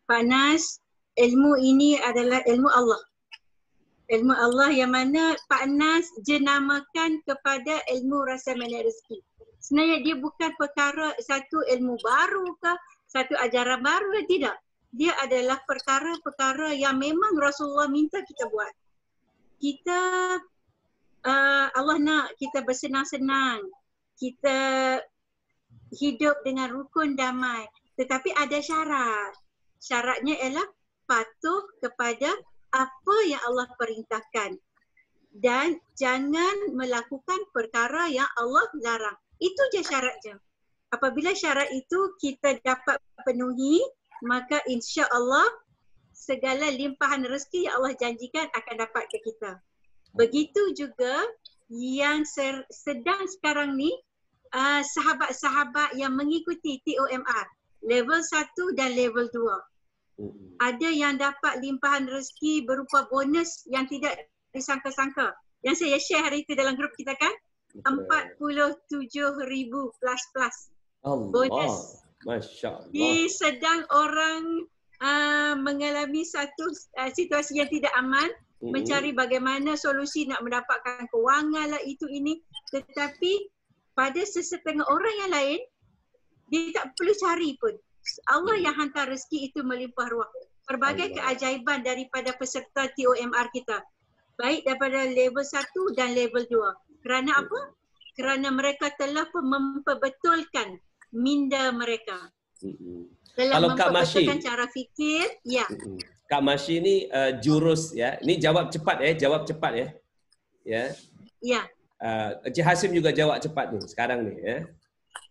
Pak Nas, ilmu ini adalah ilmu Allah. Ilmu Allah yang mana Pak Nas jenamakan kepada ilmu rasa manage rezeki. Sebenarnya dia bukan perkara satu ilmu baru ke, satu ajaran baru ke, tidak. Dia adalah perkara-perkara yang memang Rasulullah minta kita buat. Kita, Allah nak kita bersenang-senang, kita hidup dengan rukun damai. Tetapi ada syarat. Syaratnya ialah patuh kepada apa yang Allah perintahkan. Dan jangan melakukan perkara yang Allah larang. Itu je syaratnya. Apabila syarat itu kita dapat penuhi, maka insya-Allah segala limpahan rezeki yang Allah janjikan akan dapat ke kita. Begitu juga yang sedang sekarang ni sahabat-sahabat yang mengikuti TOMR level 1 dan level 2. Ada yang dapat limpahan rezeki berupa bonus yang tidak disangka-sangka. Yang saya share hari itu dalam grup kita kan, 47,000 plus bonus. Masya Allah. Di sedang orang mengalami satu situasi yang tidak aman, mencari bagaimana solusi nak mendapatkan kewangan lah itu ini. Tetapi pada sesetengah orang yang lain, dia tak perlu cari pun. Allah yang hantar rezeki itu melimpah ruah. Berbagai keajaiban daripada peserta TOMR kita. Baik daripada level 1 dan level 2. Kerana apa? Kerana mereka telah memperbetulkan minda mereka. Telah memperbetulkan cara fikir. Ya. Kak Masyi ni jurus ya. Ini jawab cepat ya. Ya. Encik Hashim juga jawab cepat ni sekarang ni ya.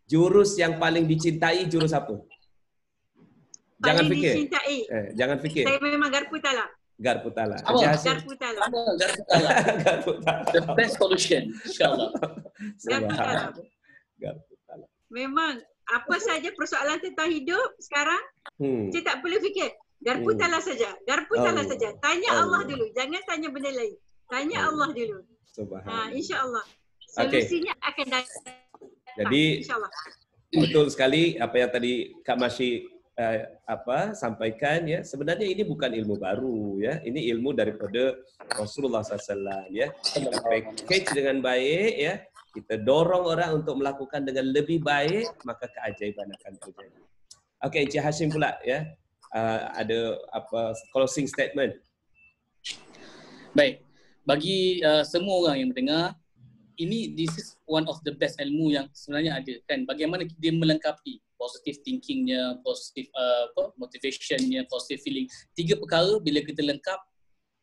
Jurus yang paling dicintai jurus apa? Jangan fikir. Jangan fikir. Saya memang garpu tala. Garpu tala. Garpu tala. Garpu tala. The best solution, insya-Allah. Garpu tala. Memang apa saja persoalan tentang hidup sekarang, saya tak perlu fikir. Garpu tala saja. Garpu tala saja. Tanya Allah dulu. Jangan tanya benda lain. Tanya Allah dulu. Subhanallah. Insya-Allah. Solusinya akan datang. Jadi betul sekali apa yang tadi Kak Masyi sampaikan ya. Sebenarnya ini bukan ilmu baru ya. Ini ilmu daripada Rasulullah SAW ya. Kita package dengan baik ya. Kita dorong orang untuk melakukan dengan lebih baik, maka keajaiban akan terjadi. Okey, Encik Hashim pula ya. ada apa closing statement. Baik, bagi semua orang yang mendengar, this is one of the best ilmu yang sebenarnya ada kan. Bagaimana dia melengkapi positive thinkingnya, positive motivationnya, positive feeling. 3 perkara bila kita lengkap,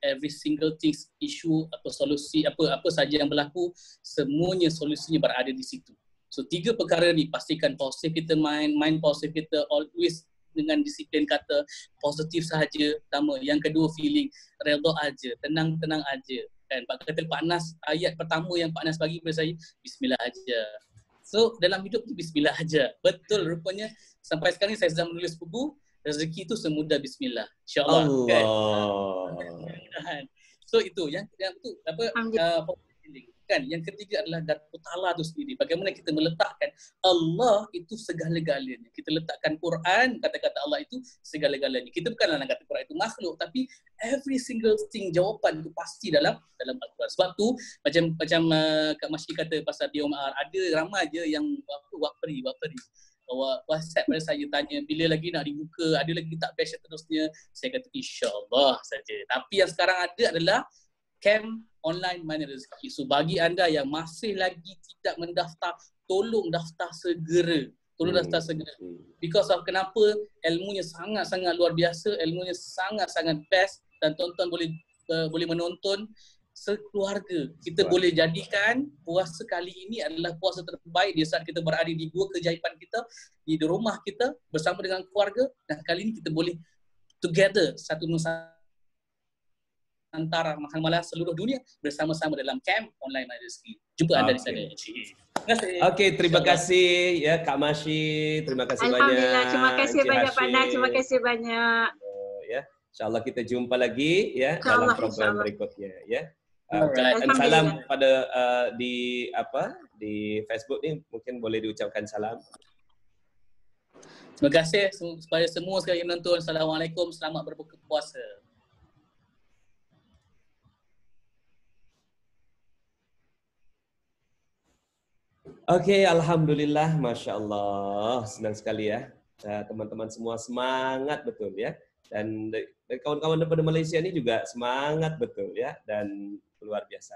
every single things, issue atau solusi apa saja yang berlaku, semuanya solusinya berada di situ. So 3 perkara ni, pastikan positif kita mind positif kita, always dengan disiplin kata positif sahaja pertama. Yang kedua feeling, redha aja, tenang-tenang aja kan. Kata Pak Nas, ayat pertama yang Pak Nas bagi kepada saya, bismillah aja. So dalam hidup tu bismillah aja. Betul, rupanya sampai sekarang saya sedang menulis buku, rezeki tu semudah bismillah, insya-Allah. Allah. Kan? So itu yang tu apa kan. Yang ketiga adalah Datuk Ta'ala tu sendiri. Bagaimana kita meletakkan Allah itu segala-galanya. Kita letakkan Quran, kata-kata Allah itu segala-galanya. Kita bukanlah nak kata Quran itu makhluk, tapi every single thing, jawapan itu pasti dalam Al-Quran. Sebab tu macam Kak Masyi kata pasal BOMR, ada ramai je yang waperi WhatsApp pada saya tanya bila lagi nak dibuka, ada lagi tak batch seterusnya. Saya kata insya-Allah saja. Tapi yang sekarang ada adalah camp online Mana Rezeki. So bagi anda yang masih lagi tidak mendaftar, tolong daftar segera. Because of kenapa? Ilmunya sangat-sangat luar biasa, ilmunya sangat-sangat best, dan tuan-tuan boleh menonton sekeluarga. Kita boleh jadikan puasa kali ini adalah puasa terbaik di saat kita berada di gua keajaiban kita, di rumah kita bersama dengan keluarga, dan kali ini kita boleh together, satu antara makan seluruh dunia bersama-sama dalam camp online Mana Rezeki. Jumpa anda di sana. Okey, terima kasih ya Kak Masyi. Terima kasih banyak. Alhamdulillah, terima kasih banyak Pak Nas. Terima kasih banyak. Ya, insya-Allah kita jumpa lagi ya dalam program berikutnya ya. Ucapkan salam pada di Facebook ni, mungkin boleh diucapkan salam. Terima kasih kepada semua sekali yang menonton. Assalamualaikum, selamat berbuka puasa. Okey, alhamdulillah, masya Allah, senang sekali ya. Teman-teman semua semangat betul ya. Dan dari kawan-kawan daripada Malaysia ini juga semangat betul ya, dan luar biasa.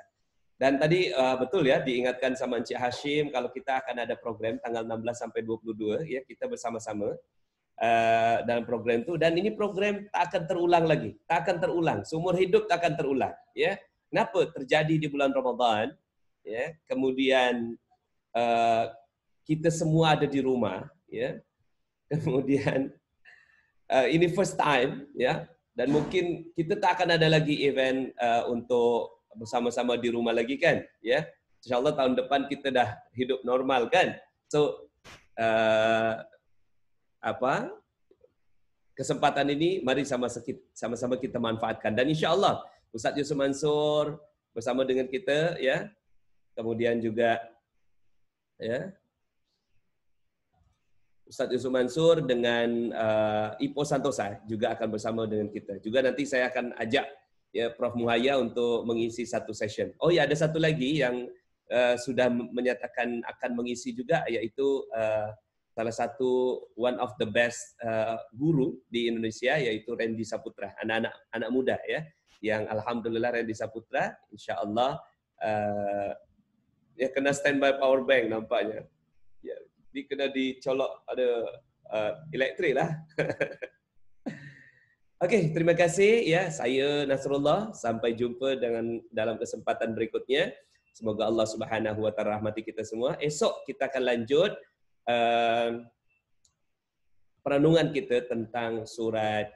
Dan tadi betul ya, diingatkan sama Encik Hashim kalau kita akan ada program tanggal 16 sampai 22 ya, kita bersama-sama dalam program itu. Dan ini program tak akan terulang lagi, tak akan terulang, seumur hidup tak akan terulang ya. Kenapa? Terjadi di bulan Ramadan ya, kemudian kita semua ada di rumah ya, kemudian ini first time ya, dan mungkin kita tak akan ada lagi event untuk bersama-sama di rumah lagi kan ya. InsyaAllah tahun depan kita dah hidup normal kan. So kesempatan ini mari sama-sama kita manfaatkan, dan insyaAllah Ustaz Yusuf Mansur bersama dengan kita ya, kemudian juga ya Ustaz Yusuf Mansur dengan Ipo Santosa juga akan bersama dengan kita. Juga nanti saya akan ajak ya Prof Muhaya untuk mengisi satu session. Oh ya, ada satu lagi yang sudah menyatakan akan mengisi juga, yaitu salah satu one of the best guru di Indonesia, yaitu Randy Saputra, anak muda ya, yang alhamdulillah Randy Saputra insya-Allah ya kena standby power bank nampaknya. Ya, dia kena dicolok ada elektrik lah. Okey, terima kasih ya. Saya Nasrullah, sampai jumpa dalam kesempatan berikutnya. Semoga Allah Subhanahu wa taala rahmati kita semua. Esok kita akan lanjut perenungan kita tentang surat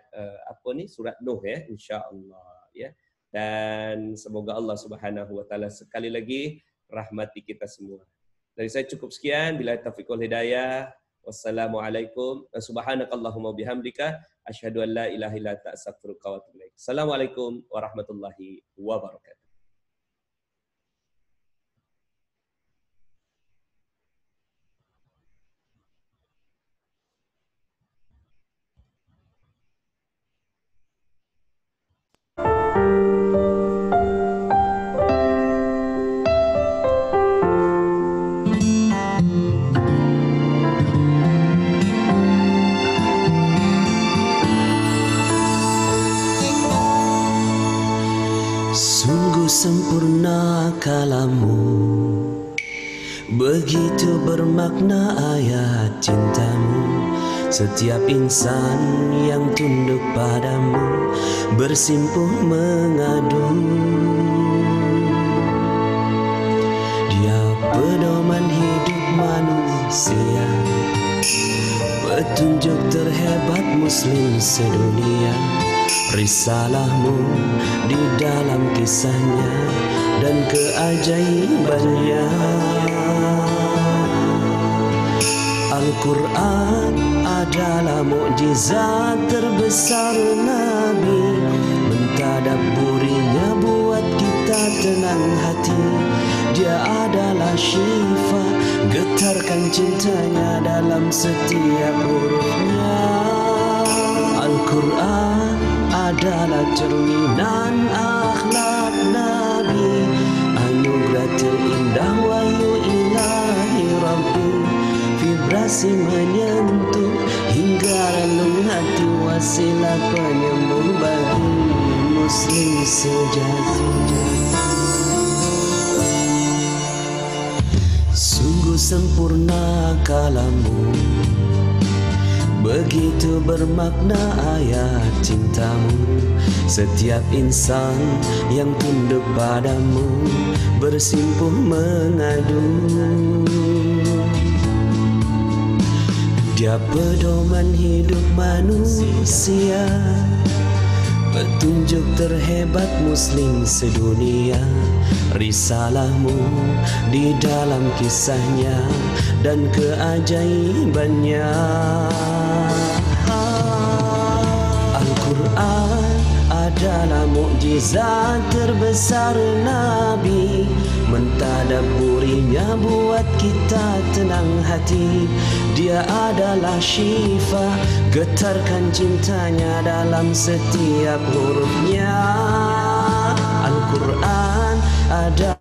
surat Nuh ya, insya-Allah ya. Dan semoga Allah Subhanahu wa taala sekali lagi rahmati kita semua. Dari saya cukup sekian. Bila taufiq wal hidayah. Wassalamualaikum. Subhanakallahumma bihamdika asyhadu an la ilaha illa anta astaghfiruka wa atubu ilaik. Assalamualaikum warahmatullahi wabarakatuh. Sungguh sempurna kalammu, begitu bermakna ayat cintamu. Setiap insan yang tunduk padamu bersimpuh mengadu. Dia pedoman hidup manusia, petunjuk terhebat muslim sedunia. Risalahmu di dalam kisahnya dan keajaibannya. Al-Quran adalah mukjizat terbesar Nabi. Mentadabburinya buat kita tenang hati. Dia adalah syifa, getarkan cintanya dalam setiap hurufnya. Al-Quran adalah cerminan akhlak Nabi, anugerah terindah wahyu ilahi Rabbi. Vibrasi menyentuh hingga relung hati, wasilah penyembuh bagi muslim sejati. Sungguh sempurna kalammu, begitu bermakna ayat cintamu. Setiap insan yang tunduk padamu bersimpuh mengadu. Dia pedoman hidup manusia, petunjuk terhebat muslim sedunia. Risalahmu di dalam kisahnya dan keajaibannya. Al-Quran adalah mukjizat terbesar Nabi. Mentadabburinya buat kita tenang hati. Dia adalah syifa, getarkan cintanya dalam setiap hurufnya. Al-Quran ada